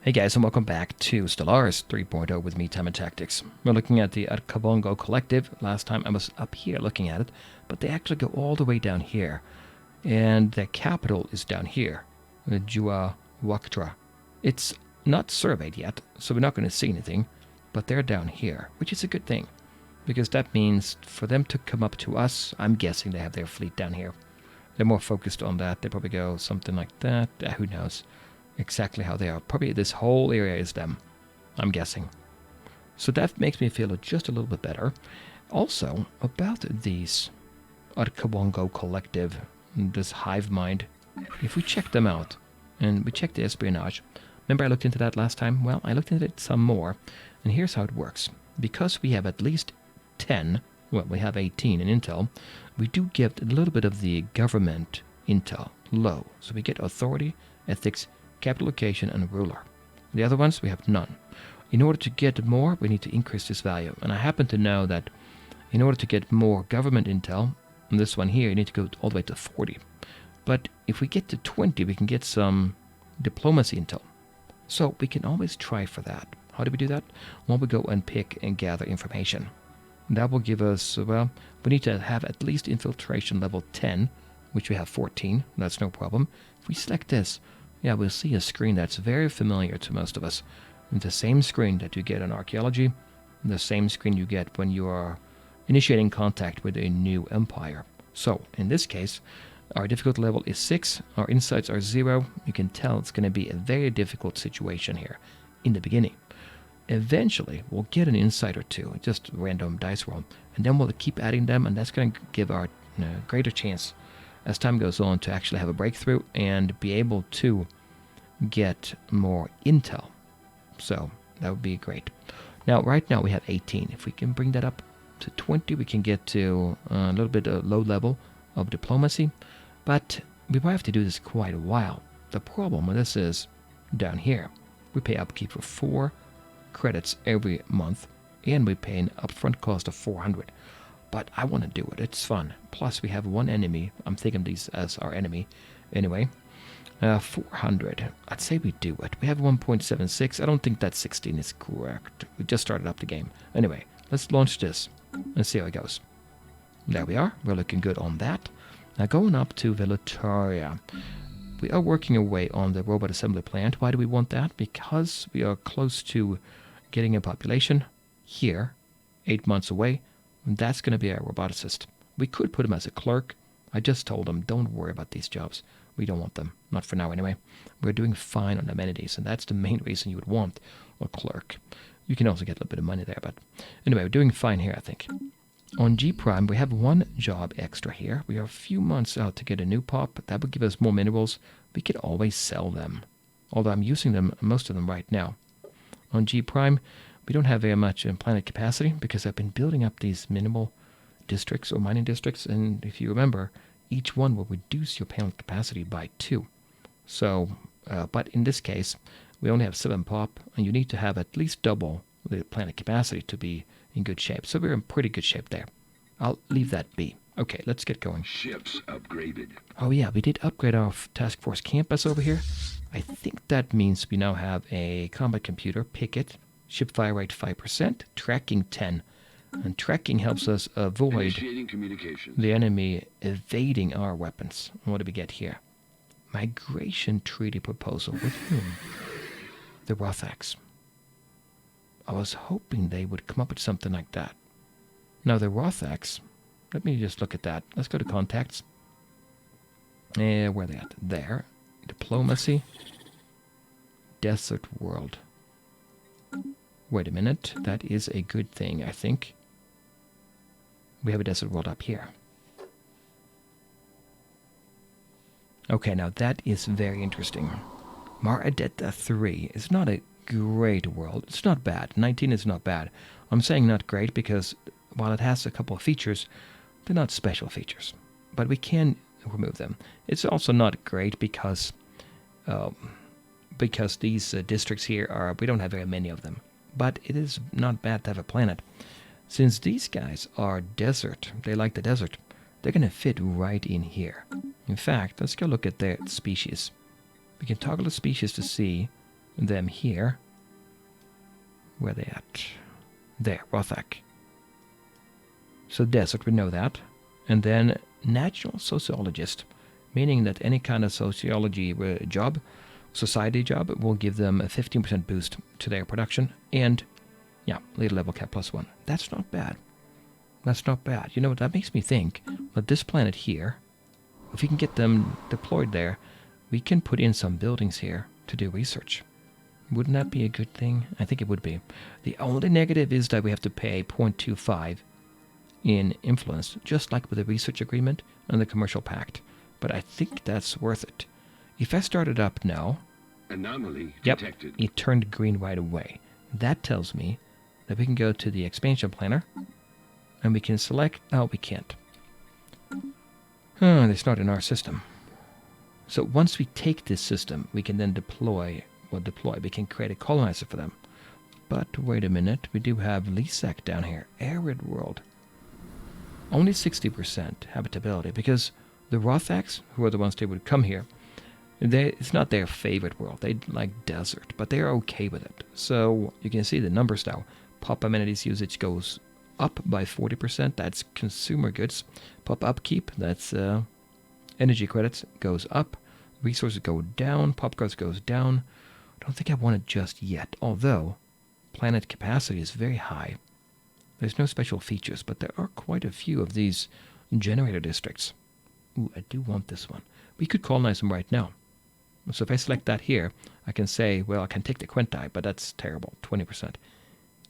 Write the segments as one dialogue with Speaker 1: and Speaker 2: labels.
Speaker 1: Hey guys, and welcome back to Stellaris 3.0 with me, Time and Tactics. We're looking at the Arkabongo Collective. Last time I was up here looking at it, but they actually go all the way down here. And their capital is down here, Juawaktra. It's not surveyed yet, so we're not going to see anything, but they're down here, which is a good thing. Because that means for them to come up to us, I'm guessing they have their fleet down here. They're more focused on that. They probably go something like that. Who knows exactly how they are. Probably this whole area is them, I'm guessing. So that makes me feel just a little bit better. Also, about these Arkabongo Collective, this hive mind, if we check them out, and we check the espionage, remember I looked into that last time? Well, I looked into it some more, and here's how it works. Because we have at least 10, well, we have 18 in intel, we do get a little bit of the government intel low. So we get authority, ethics, capital location, and ruler. The other ones, we have none. In order to get more, we need to increase this value. And I happen to know that in order to get more government intel, on this one here, you need to go all the way to 40. But if we get to 20, we can get some diplomacy intel. So we can always try for that. How do we do that? Well, we go and pick and gather information. That will give us, well, we need to have at least infiltration level 10, which we have 14. That's no problem. If we select this, yeah, we'll see a screen that's very familiar to most of us. It's the same screen that you get in archaeology, the same screen you get when you are initiating contact with a new empire. So, in this case, our difficulty level is 6, our insights are 0. You can tell it's going to be a very difficult situation here in the beginning. Eventually, we'll get an insight or two, just random dice roll, and then we'll keep adding them, and that's going to give our greater chance as time goes on to actually have a breakthrough and be able to get more intel. So that would be great. Now, right now we have 18. If we can bring that up to 20, we can get to a little bit of low level of diplomacy, but we might have to do this quite a while. The problem with this is down here, we pay upkeep for 4 credits every month, and we pay an upfront cost of 400. But I want to do it. It's fun. Plus, we have one enemy. I'm thinking of these as our enemy. Anyway, 400. I'd say we do it. We have 1.76. I don't think that 16 is correct. We just started up the game. Anyway, let's launch this and see how it goes. There we are. We're looking good on that. Now, going up to Velutaria. We are working away on the robot assembly plant. Why do we want that? Because we are close to getting a population here, 8 months away. That's going to be our roboticist. We could put him as a clerk. I just told him, don't worry about these jobs. We don't want them. Not for now, anyway. We're doing fine on amenities, and that's the main reason you would want a clerk. You can also get a little bit of money there, but anyway, we're doing fine here, I think. On G Prime, we have 1 job extra here. We are a few months out to get a new pop. That would give us more minerals. We could always sell them, although I'm using them, most of them right now. On G Prime, we don't have very much in planet capacity because I've been building up these minimal districts or mining districts, and if you remember, each one will reduce your planet capacity by 2. So, but in this case, we only have 7 pop, and you need to have at least double the planet capacity to be in good shape. So we're in pretty good shape there. I'll leave that be. Okay, let's get going.
Speaker 2: Ships upgraded.
Speaker 1: Oh yeah, we did upgrade our task force campus over here. I think that means we now have a combat computer, picket, ship fire rate 5%, tracking 10. And tracking helps us avoid the enemy evading our weapons. What do we get here? Migration treaty proposal. With whom? The Rothaks. I was hoping they would come up with something like that. Now the Rothaks, let me just look at that. Let's go to contacts. Where are they at? There. Diplomacy. Desert world. Wait a minute. That is a good thing, I think. We have a desert world up here. Okay, now that is very interesting. Maradetta 3 is not a great world. It's not bad. 19 is not bad. I'm saying not great because while it has a couple of features, they're not special features. But we can remove them. It's also not great because these districts here are, we don't have very many of them. But it is not bad to have a planet. Since these guys are desert, they like the desert, they're going to fit right in here. In fact, let's go look at their species. We can toggle the species to see them here. Where are they at? There, Rothak. So desert, we know that. And then natural sociologist, meaning that any kind of sociology job, society job, will give them a 15% boost to their production. And, yeah, leader level cap +1. That's not bad. That's not bad. You know what, that makes me think that this planet here, if we can get them deployed there, we can put in some buildings here to do research. Wouldn't that be a good thing? I think it would be. The only negative is that we have to pay 0.25 in influence, just like with the research agreement and the commercial pact. But I think that's worth it. If I start it up now,
Speaker 2: anomaly
Speaker 1: detected. It turned green right away. That tells me that we can go to the expansion planner and we can select. Oh, we can't. It's not in our system. So once we take this system, we can then deploy. We can create a colonizer for them. But wait a minute, we do have Lisak down here. Arid world. Only 60% habitability, because the Rothaks, who are the ones that would come here, it's not their favorite world. They like desert, but they're okay with it. So you can see the numbers now. Pop amenities usage goes up by 40%. That's consumer goods. Pop upkeep, that's energy credits, goes up. Resources go down. Pop growth goes down. I don't think I want it just yet, although planet capacity is very high. There's no special features, but there are quite a few of these generator districts. Ooh, I do want this one. We could colonize them right now. So if I select that here, I can say, well, I can take the Quinti, but that's terrible, 20%.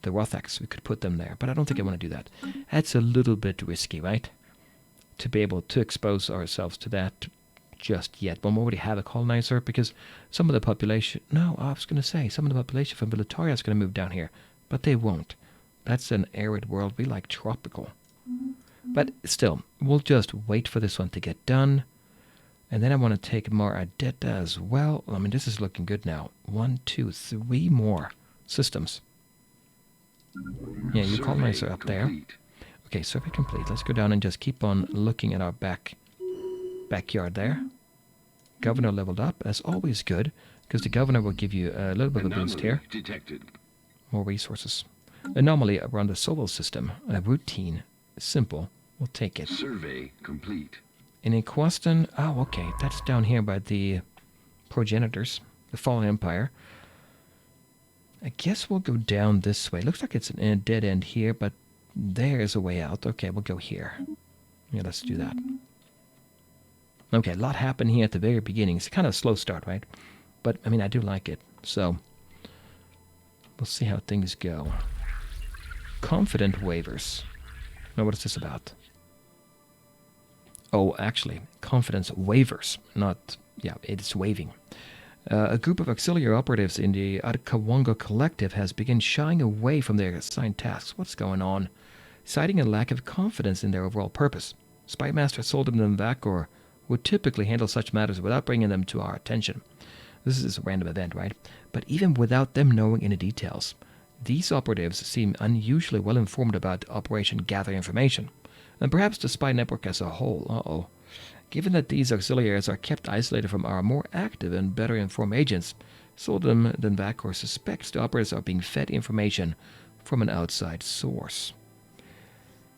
Speaker 1: The Rothaks, we could put them there, but I don't think I want to do that. That's a little bit risky, right? To be able to expose ourselves to that just yet. But we already have a colonizer, because some of the population... No, I was going to say, some of the population from Vilitaria is going to move down here, but they won't. That's an arid world. We like tropical. But still, we'll just wait for this one to get done. And then I want to take more Adetta as well. I mean, this is looking good now. 1, 2, 3 more systems. Yeah, you colonizer up there. Okay, survey complete. Let's go down and just keep on looking at our backyard there. Governor leveled up. That's always good, because the governor will give you a little bit of a boost here.
Speaker 2: Detected.
Speaker 1: More resources. Anomaly around the solar system. A routine. Simple. We'll take it.
Speaker 2: Survey complete.
Speaker 1: In Equaston. Oh, okay. That's down here by the progenitors. The Fallen Empire. I guess we'll go down this way. Looks like it's a dead end here, but there's a way out. Okay, we'll go here. Yeah, let's do that. Okay, a lot happened here at the very beginning. It's kind of a slow start, right? But, I mean, I do like it. So, we'll see how things go. Confident waivers. Now, what is this about? Oh, actually, confidence waivers. Not, yeah, it's waiving. A group of auxiliary operatives in the Arkawongo Collective has begun shying away from their assigned tasks. What's going on? Citing a lack of confidence in their overall purpose. Spymaster Soldem Vakor would typically handle such matters without bringing them to our attention. This is a random event, right? But even without them knowing any details, these operatives seem unusually well informed about Operation Gather Information, and perhaps the spy network as a whole. Given that these auxiliaries are kept isolated from our more active and better informed agents, Soldem Vakor suspects the operatives are being fed information from an outside source.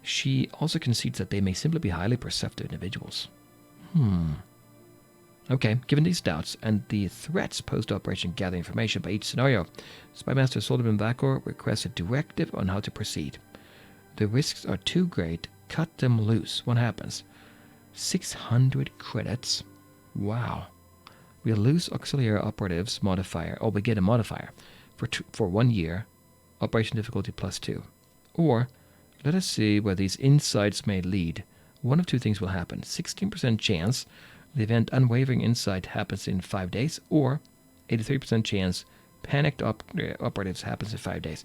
Speaker 1: She also concedes that they may simply be highly perceptive individuals. Okay, given these doubts and the threats post-Operation Gather Information by each scenario, Spymaster Soldem Vakor requests a directive on how to proceed. The risks are too great. Cut them loose. What happens? 600 credits. Wow. We'll lose auxiliary operatives modifier. Oh, we get a modifier for 1 year. Operation difficulty +2. Or, let us see where these insights may lead. One of two things will happen. 16% chance the event Unwavering Insight happens in 5 days, or 83% chance Panicked Operatives happens in 5 days.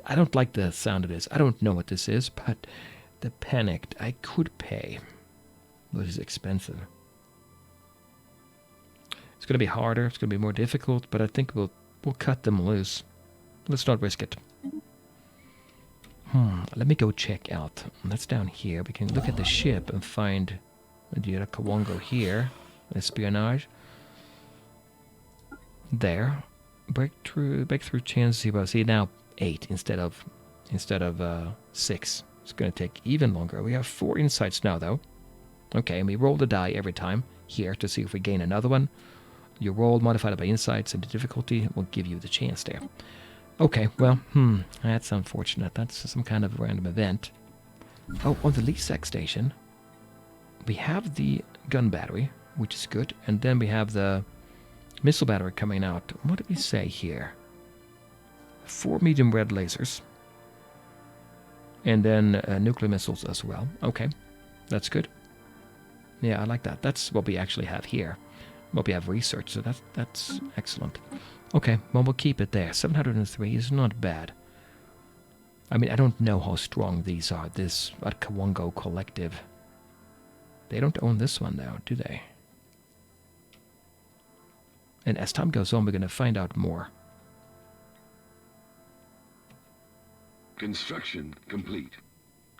Speaker 1: I don't like the sound of this. I don't know what this is, but the Panicked I could pay. But it's expensive. It's going to be harder. It's going to be more difficult, but I think we'll cut them loose. Let's not risk it. Let me go check out. That's down here. We can look at the ship and find the Kawongo here. Espionage. There. breakthrough chance 0. See, now 8 instead of 6. It's going to take even longer. We have 4 insights now, though. Okay, and we roll the die every time here to see if we gain another one. Your roll modified by insights and the difficulty will give you the chance there. Okay, well, that's unfortunate. That's some kind of random event. Oh, on the Lisak station, we have the gun battery, which is good, and then we have the missile battery coming out. What did we say here? 4 medium red lasers. And then nuclear missiles as well. Okay, that's good. Yeah, I like that. That's what we actually have here. What we have research, so that's excellent. Okay, well, we'll keep it there. 703 is not bad. I mean, I don't know how strong these are, this Kawongo Collective. They don't own this one, though, do they? And as time goes on, we're going to find out more.
Speaker 2: Construction complete.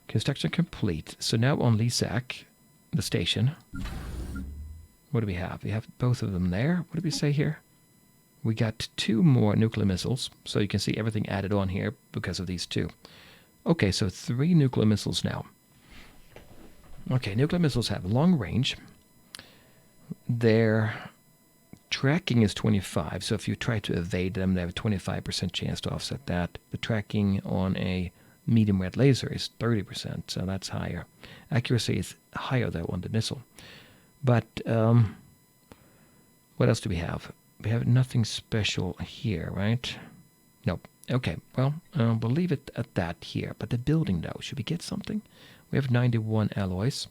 Speaker 1: Construction complete. So now on Lisak, the station. What do we have? We have both of them there. What did we say here? We got 2 more nuclear missiles. So you can see everything added on here because of these 2. Okay, so 3 nuclear missiles now. Okay, nuclear missiles have long range. Their tracking is 25, so if you try to evade them, they have a 25% chance to offset that. The tracking on a medium red laser is 30%, so that's higher. Accuracy is higher, though, on the missile. But what else do we have? We have nothing special here, right? Nope. Okay, well, we'll leave it at that here. But the building, though, should we get something? We have 91 alloys.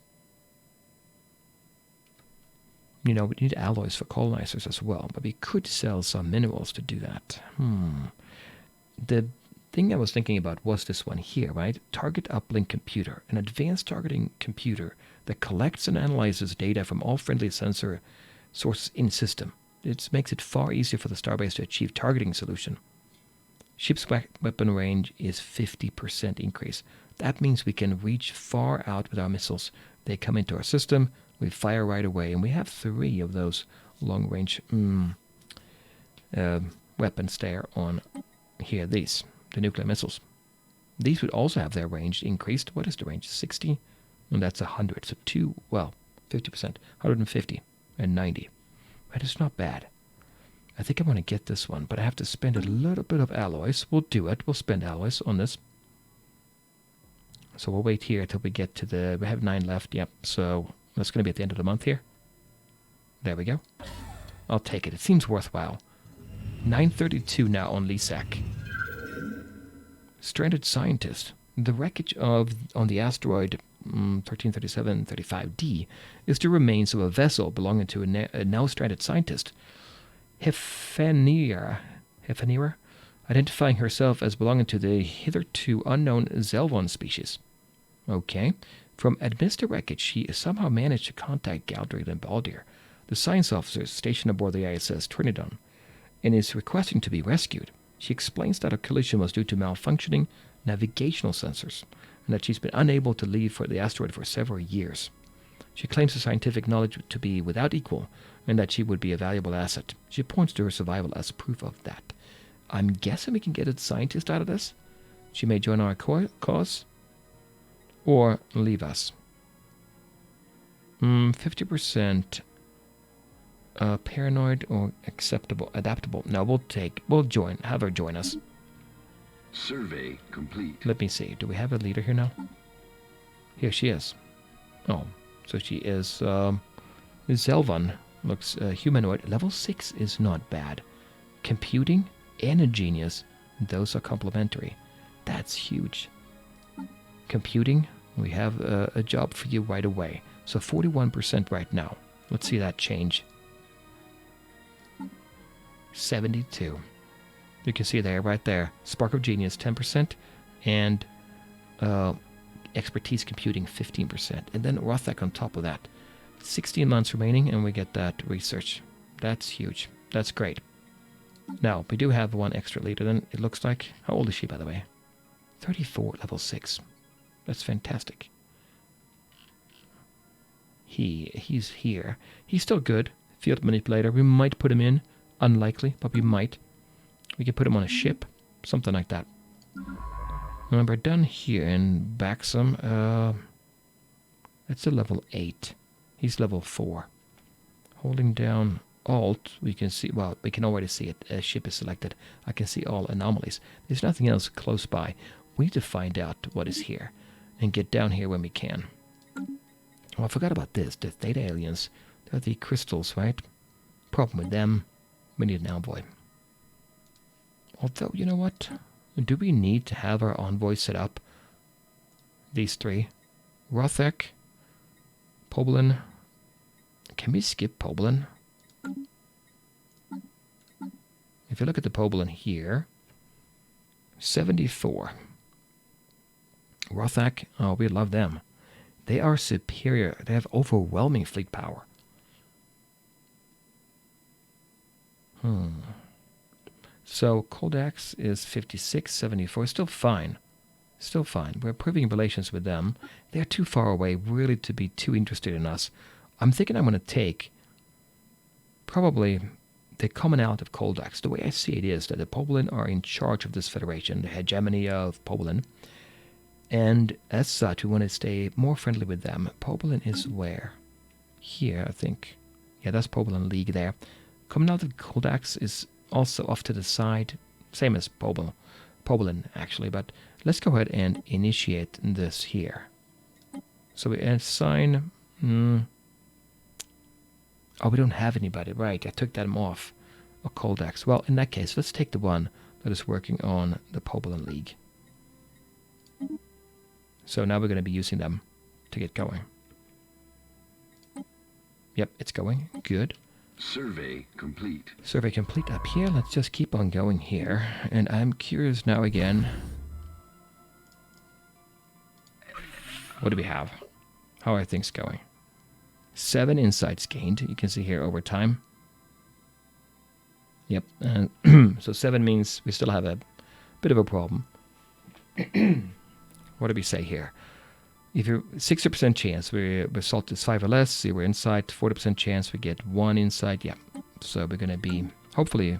Speaker 1: You know, we need alloys for colonizers as well, but we could sell some minerals to do that. The thing I was thinking about was this one here, right? Target uplink computer, an advanced targeting computer that collects and analyzes data from all friendly sensor sources in system. It makes it far easier for the starbase to achieve targeting solution. Ship's weapon range is 50% increase. That means we can reach far out with our missiles. They come into our system, we fire right away, and we have 3 of those long-range weapons there on here, the nuclear missiles. These would also have their range increased. What is the range? 60? And that's 100. So 50%. 150 and 90. That is not bad. I think I want to get this one, but I have to spend a little bit of alloys. We'll do it. We'll spend alloys on this. So we'll wait here until we get to we have 9 left. Yep. So that's going to be at the end of the month here. There we go. I'll take it. It seems worthwhile. 932 now on Lisak. Stranded scientist. The wreckage on the asteroid 1337-35D is the remains of a vessel belonging to a now stranded scientist, Hefenira, identifying herself as belonging to the hitherto unknown Zelvon species. Okay. From amidst the wreckage, she somehow managed to contact Galdriel and Baldir, the science officers stationed aboard the ISS Trinidad, and is requesting to be rescued. She explains that her collision was due to malfunctioning navigational sensors, and that she's been unable to leave for the asteroid for several years. She claims her scientific knowledge to be without equal, and that she would be a valuable asset. She points to her survival as proof of that. I'm guessing we can get a scientist out of this? She may join our cause, or leave us. 50% paranoid or adaptable. No, we'll have her join us.
Speaker 2: Survey complete.
Speaker 1: Let me see. Do we have a leader here now? Here she is. Oh, so she is Zelvon. Looks humanoid. Level 6 is not bad. Computing and a genius. Those are complementary. That's huge. Computing, we have a job for you right away. So 41% right now. Let's see that change. 72. You can see there, right there. Spark of Genius, 10%. And Expertise Computing, 15%. And then Rothak on top of that. 16 months remaining, and we get that research. That's huge. That's great. Now, we do have one extra leader, then it looks like. How old is she, by the way? 34, level 6. That's fantastic. He's here. He's still good. Field Manipulator. We might put him in. Unlikely, but we might. We can put him on a ship. Something like that. Remember, done here in Baxam. That's a level 8. He's level 4. Holding down Alt, we can see, well, we can already see it. A ship is selected. I can see all anomalies. There's nothing else close by. We need to find out what is here and get down here when we can. Oh, I forgot about this. The Theta aliens. They're the crystals, right? Problem with them. We need an envoy. Although, you know what? Do we need to have our envoy set up? These 3. Rothek. Poblin. Can we skip Poblin? If you look at the Poblin here, 74. Rothak, oh, we love them. They are superior. They have overwhelming fleet power. So Koldax is 56, 74. Still fine. Still fine. We're improving relations with them. They're too far away really to be too interested in us. I'm thinking I'm going to take probably the commonality of Koldax. The way I see it is that the Poblin are in charge of this federation, the hegemony of Poblin. And as such, we want to stay more friendly with them. Poblin is where? Here, I think. Yeah, that's Poblin League there. Commonality of Koldax is also off to the side. Same as Poblin, actually. But let's go ahead and initiate this here. So we assign... Oh, we don't have anybody. Right, I took them off. Or Koldax. Well, in that case, let's take the one that is working on the Poblin League. So now we're going to be using them to get going. Yep, it's going. Good.
Speaker 2: Survey complete.
Speaker 1: Survey complete up here. Let's just keep on going here. And I'm curious now again. What do we have? How are things going? 7 insights gained. You can see here over time. Yep. So 7 means we still have a bit of a problem. What do we say here? If you're 60% chance we result is 5 or less, 0 insight, 40% chance we get 1 insight. Yeah. So we're going to be hopefully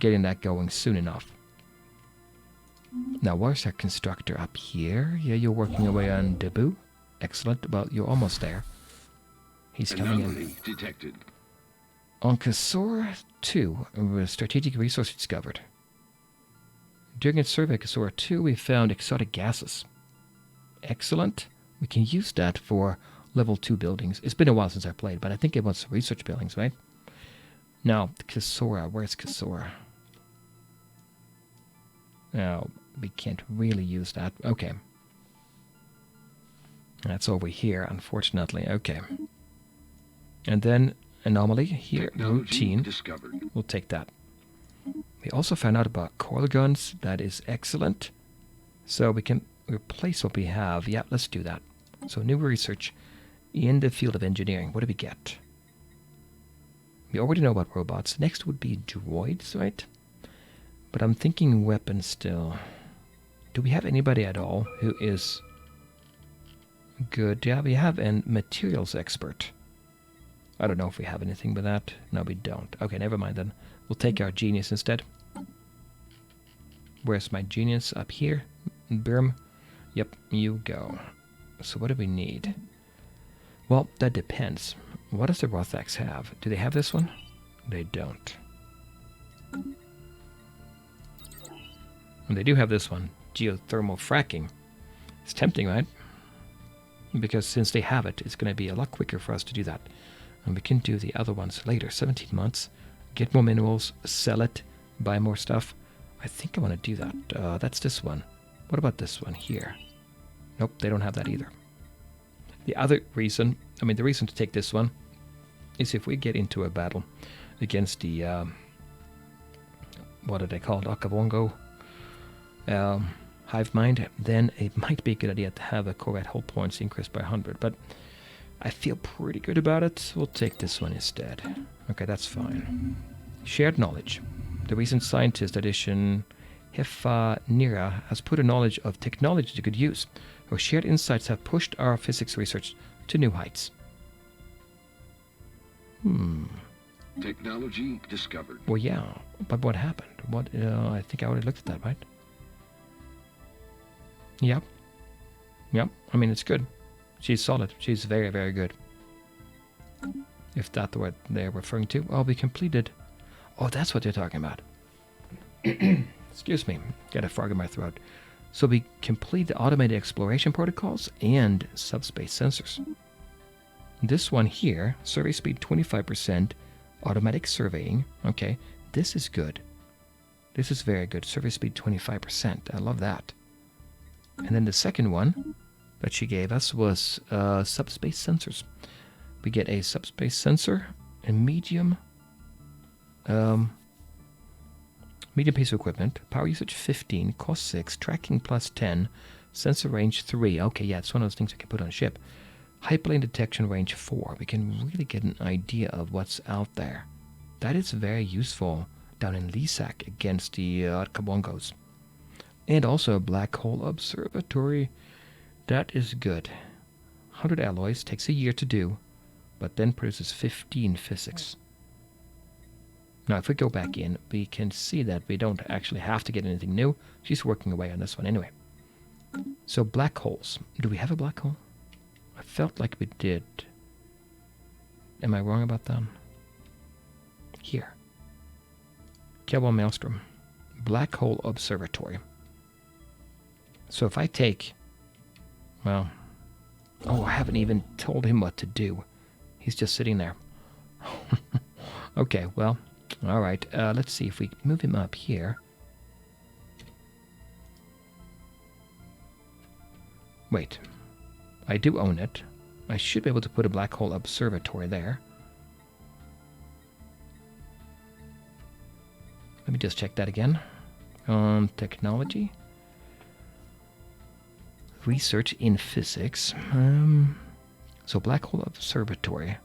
Speaker 1: getting that going soon enough. Now, where's our constructor up here? Yeah, you're working away on Debu. Excellent. Well, you're almost there. He's coming in.
Speaker 2: Detected.
Speaker 1: On Kasora 2, a strategic resource discovered. During its survey of Kasora 2, we found exotic gases. Excellent. We can use that for level 2 buildings. It's been a while since I played, but I think it was research buildings, right? Now, Kasora. Where's Kasora? Now, we can't really use that. Okay. That's over here, unfortunately. Okay. And then anomaly here, routine.
Speaker 2: Discovered.
Speaker 1: We'll take that. We also found out about coil guns. That is excellent. So we can replace what we have. Yeah, let's do that. So new research in the field of engineering. What do we get? We already know about robots. Next would be droids, right? But I'm thinking weapons still. Do we have anybody at all who is good? Yeah, we have a materials expert. I don't know if we have anything with that. No, we don't. Okay, never mind then. We'll take our genius instead. Where's my genius? Up here? Boom. Yep, you go. So what do we need? Well, that depends. What does the Rothaks have? Do they have this one? They don't. And they do have this one. Geothermal fracking. It's tempting, right? Because since they have it, it's going to be a lot quicker for us to do that. And we can do the other ones later. 17 months. Get more minerals. Sell it. Buy more stuff. I think I want to do that. That's this one. What about this one here? Nope, they don't have that either. The other reason, the reason to take this one is if we get into a battle against the, what are they called? Akavongo Hive Mind, then it might be a good idea to have a Corvette hull points increased by 100. But I feel pretty good about it. We'll take this one instead. Okay, that's fine. Shared knowledge. The recent scientist edition Hefa Nira has put a knowledge of technology to good use. Her shared insights have pushed our physics research to new heights.
Speaker 2: Technology discovered.
Speaker 1: Well, yeah, but what happened? What? I think I already looked at that, right? Yep. Yep. I mean, it's good. She's solid. She's very, very good. If that's what they're referring to. Oh, we completed. Oh, that's what they're talking about. Excuse me. Got a frog in my throat. So we complete the automated exploration protocols and subspace sensors. This one here, survey speed 25%, automatic surveying. Okay, this is good. This is very good. Survey speed 25%. I love that. And then the second one that she gave us was subspace sensors. We get a subspace sensor, a medium piece of equipment, power usage 15, cost 6, tracking plus 10, sensor range 3. Okay, yeah, it's one of those things I can put on a ship. Hyperlane detection range 4. We can really get an idea of what's out there. That is very useful down in Lisak against the Kabongos. And also a black hole observatory. That is good. 100 alloys, takes a year to do, but then produces 15 physics. Now, if we go back in, we can see that we don't actually have to get anything new. She's working away on this one anyway. So, black holes. Do we have a black hole? I felt like we did. Am I wrong about that? Here. Kelbo Maelstrom. Black hole observatory. So if I take... Well... Oh, I haven't even told him what to do. He's just sitting there. Okay, well... Alright, let's see if we move him up here. Wait. I do own it. I should be able to put a black hole observatory there. Let me just check that again. Technology. Research in physics. So black hole observatory.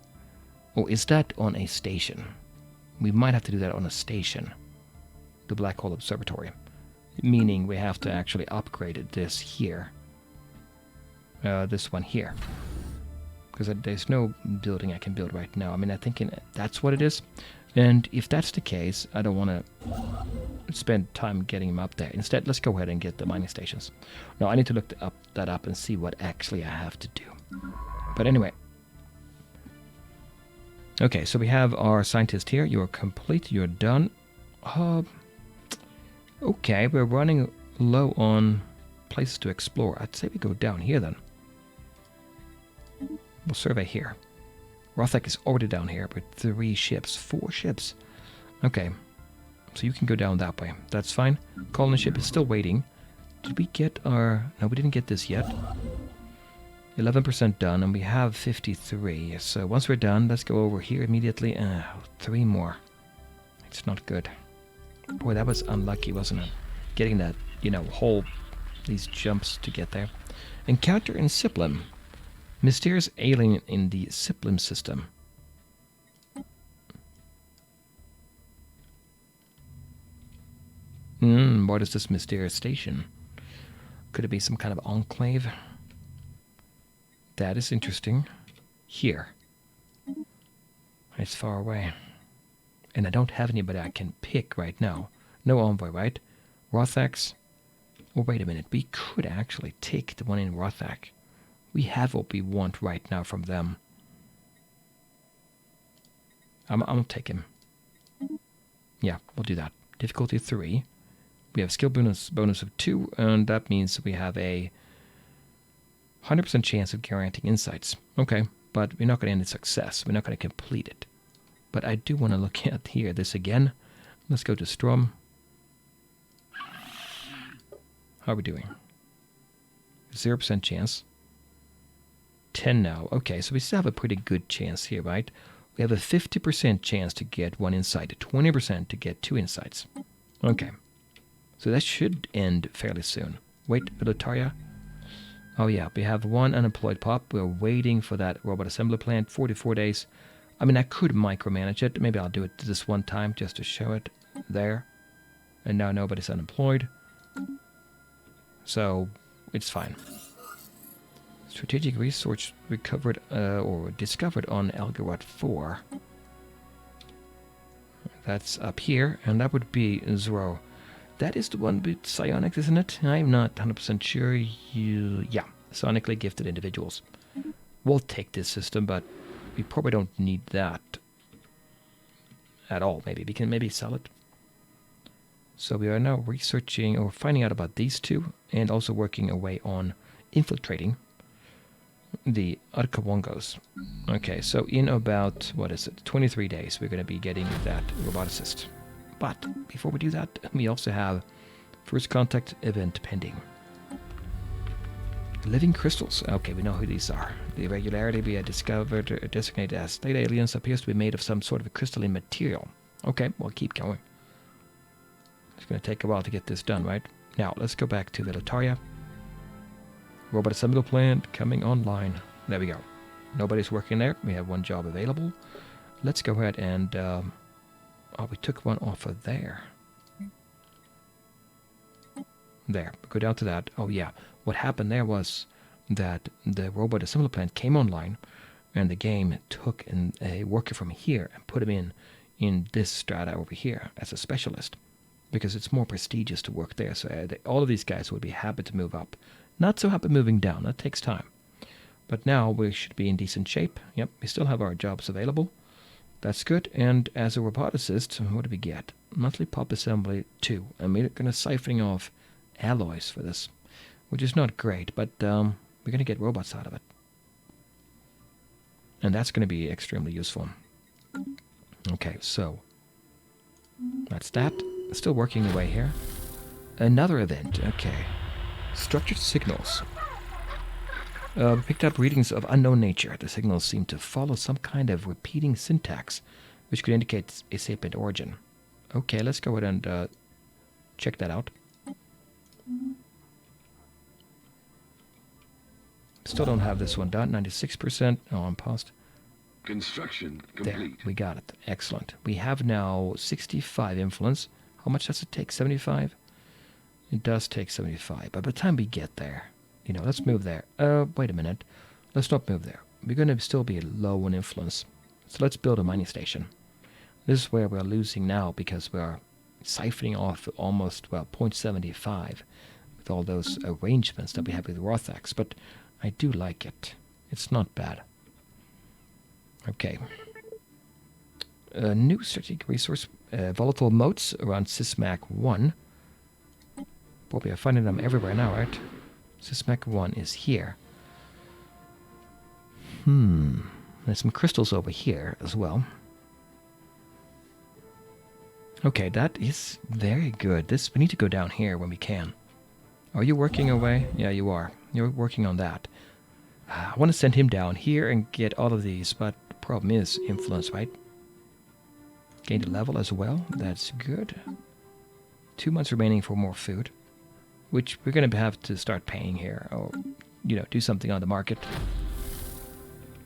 Speaker 1: Oh, is that on a station? We might have to do that on a station. The black hole observatory. Meaning we have to actually upgrade this here. This one here. Because there's no building I can build right now. I mean, I think that's what it is. And if that's the case, I don't want to spend time getting him up there. Instead, let's go ahead and get the mining stations. No, I need to look that up and see what actually I have to do. But anyway. Okay, so we have our scientist here. You're complete. You're done. Okay, we're running low on places to explore. I'd say we go down here then. We'll survey here. Rothak is already down here with 4 ships. Okay, so you can go down that way. That's fine. Colony ship is still waiting. Did we get our... No, we didn't get this yet. 11% done, and we have 53. So once we're done, let's go over here immediately. 3 more. It's not good. Boy, that was unlucky, wasn't it? Getting that, these jumps to get there. Encounter in Siplim. Mysterious alien in the Siplim system. What is this mysterious station? Could it be some kind of enclave? That is interesting. Here. It's far away. And I don't have anybody I can pick right now. No envoy, right? Rothax. Oh, wait a minute. We could actually take the one in Rothak. We have what we want right now from them. I'll take him. Yeah, we'll do that. Difficulty 3. We have skill bonus of 2, and that means we have a 100% chance of guaranteeing insights. Okay, but we're not going to end in success. We're not going to complete it. But I do want to look at here this again. Let's go to Strom. How are we doing? 0% chance. 10 now. Okay, so we still have a pretty good chance here, right? We have a 50% chance to get 1 insight, 20% to get 2 insights. Okay. So that should end fairly soon. Wait, Militaria. Oh yeah, we have 1 unemployed pop. We're waiting for that robot assembly plant. 44 days. I mean, I could micromanage it. Maybe I'll do it this one time just to show it there. And now nobody's unemployed. So, it's fine. Strategic resource recovered or discovered on Algarot 4. That's up here, and that would be Zoro. That is the one with psionics, isn't it? I'm not 100% sure. Yeah, psionically gifted individuals. We'll take this system, but we probably don't need that at all. Maybe we can maybe sell it. So we are now researching or finding out about these two, and also working away on infiltrating the Arcawongos. Okay, so in about, what is it, 23 days, we're going to be getting that roboticist. But before we do that, we also have first contact event pending. Living crystals. Okay, we know who these are. The irregularity we had discovered or designated as state aliens appears to be made of some sort of a crystalline material. Okay, we'll keep going. It's going to take a while to get this done, right? Now, let's go back to Velataria. Robot assembly plant coming online. There we go. Nobody's working there. We have one job available. Let's go ahead and... oh, we took one off of there. There. Go down to that. Oh, yeah. What happened there was that the robot assembly plant came online, and the game took a worker from here and put him in this strata over here as a specialist, because it's more prestigious to work there. So all of these guys would be happy to move up. Not so happy moving down. That takes time. But now we should be in decent shape. Yep, we still have our jobs available. That's good. And as a roboticist, what do we get? Monthly pop assembly 2. And we're going to siphon off alloys for this, which is not great, but we're going to get robots out of it. And that's going to be extremely useful. Okay, so that's that. Still working away here. Another event. Okay. Structured signals. We picked up readings of unknown nature. The signals seem to follow some kind of repeating syntax, which could indicate a sapient origin. Okay, let's go ahead and check that out. Still don't have this one done. 96%. Oh, I'm paused.
Speaker 2: Construction complete.
Speaker 1: There, we got it. Excellent. We have now 65 influence. How much does it take? 75? It does take 75. But by the time we get there, you know, let's move there. Wait a minute. Let's not move there. We're going to still be low on influence. So let's build a mining station. This is where we're losing now because we are siphoning off almost, well, 0.75 with all those arrangements that we have with Rothax. But I do like it. It's not bad. Okay. New strategic resource. Volatile motes around Sysmac 1. Boy, we are finding them everywhere now, right? Sysmac 1 is here. There's some crystals over here as well. Okay, that is very good. We need to go down here when we can. Are you working away? Yeah, you are. You're working on that. I want to send him down here and get all of these, but the problem is influence, right? Gained a level as well. That's good. 2 months remaining for more food, which we're going to have to start paying here, or, you know, do something on the market.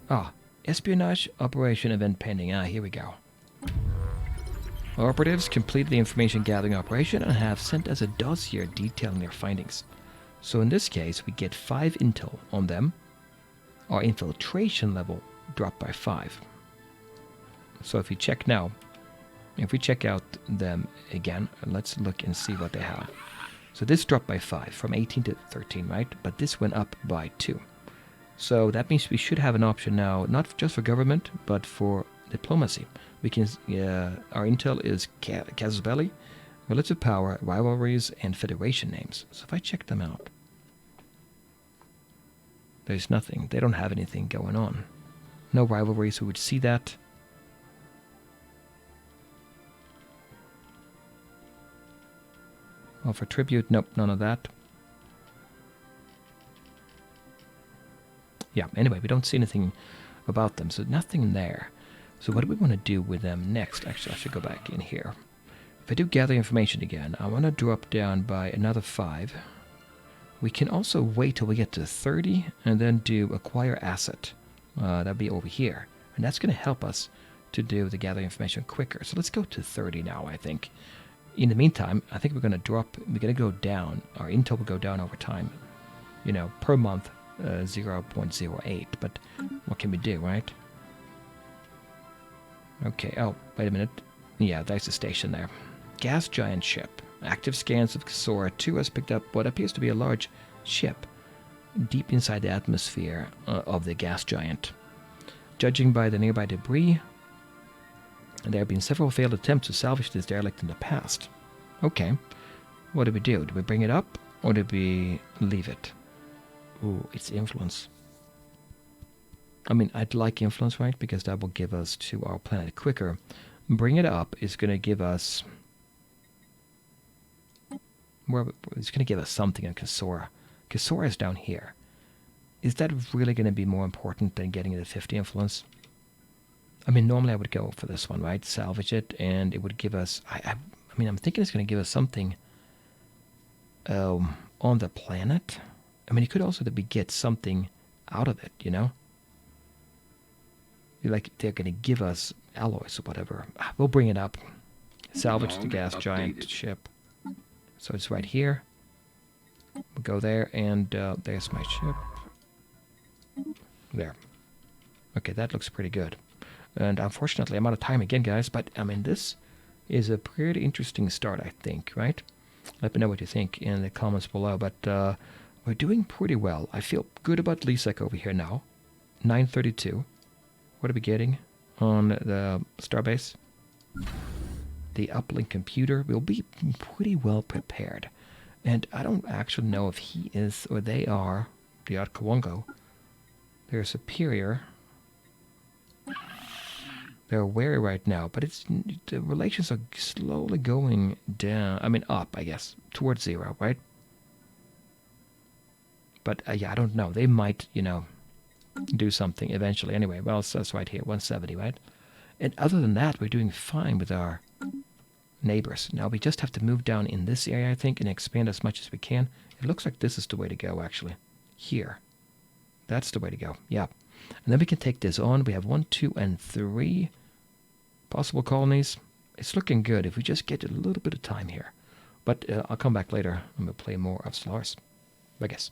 Speaker 1: Ah, espionage operation event pending. Ah, here we go. Our operatives complete the information gathering operation and have sent us a dossier detailing their findings. So in this case, we get 5 intel on them. Our infiltration level dropped by 5. So if we check now, if we check out them again, let's look and see what they have. So this dropped by 5, from 18 to 13, right? But this went up by 2. So that means we should have an option now, not just for government, but for diplomacy. We can, our intel is casus belli, relative power, rivalries, and federation names. So if I check them out, there's nothing. They don't have anything going on. No rivalries, we would see that. Offer tribute, nope, none of that. Yeah, anyway, we don't see anything about them, so nothing there. So what do we want to do with them next? Actually, I should go back in here. If I do gather information again, I want to drop down by another 5. We can also wait till we get to 30 and then do acquire asset. That'll be over here. And that's going to help us to do the gather information quicker. So let's go to 30 now, I think. In the meantime, I think we're going to go down. Our intel will go down over time. You know, per month, 0.08. But what can we do, right? Okay, oh, wait a minute. Yeah, there's a station there. Gas giant ship. Active scans of Kasora 2 has picked up what appears to be a large ship deep inside the atmosphere of the gas giant. Judging by the nearby debris, there have been several failed attempts to salvage this derelict in the past. Okay, what do we do? Do we bring it up or do we leave it? Ooh, it's influence. I mean, I'd like influence, right? Because that will give us to our planet quicker. Bring it up is going to give us... It's going to give us something on Kasora. Kasora is down here. Is that really going to be more important than getting the 50 influence? I mean, normally I would go for this one, right? Salvage it, and it would give us... I mean, I'm thinking it's going to give us something on the planet. I mean, it could also be get something out of it, you know? Like, they're going to give us alloys or whatever. We'll bring it up. Salvage the gas giant ship. So it's right here. We'll go there, and there's my ship. There. Okay, that looks pretty good. And unfortunately, I'm out of time again, guys. But, I mean, this is a pretty interesting start, I think, right? Let me know what you think in the comments below. But we're doing pretty well. I feel good about Lisek over here now. 932. What are we getting on the starbase? The uplink computer will be pretty well prepared. And I don't actually know if he is or they are the Kawongo. They're superior. They're wary right now, but the relations are slowly going down. I mean, up, I guess, towards 0, right? But yeah, I don't know. They might, you know, do something eventually. Anyway, well, it says right here, 170, right? And other than that, we're doing fine with our neighbors. Now we just have to move down in this area, I think, and expand as much as we can. It looks like this is the way to go, actually. Here. That's the way to go. Yeah. And then we can take this on. We have 1, 2, and 3 possible colonies. It's looking good if we just get a little bit of time here. But I'll come back later and we'll play more of Stellaris, I guess.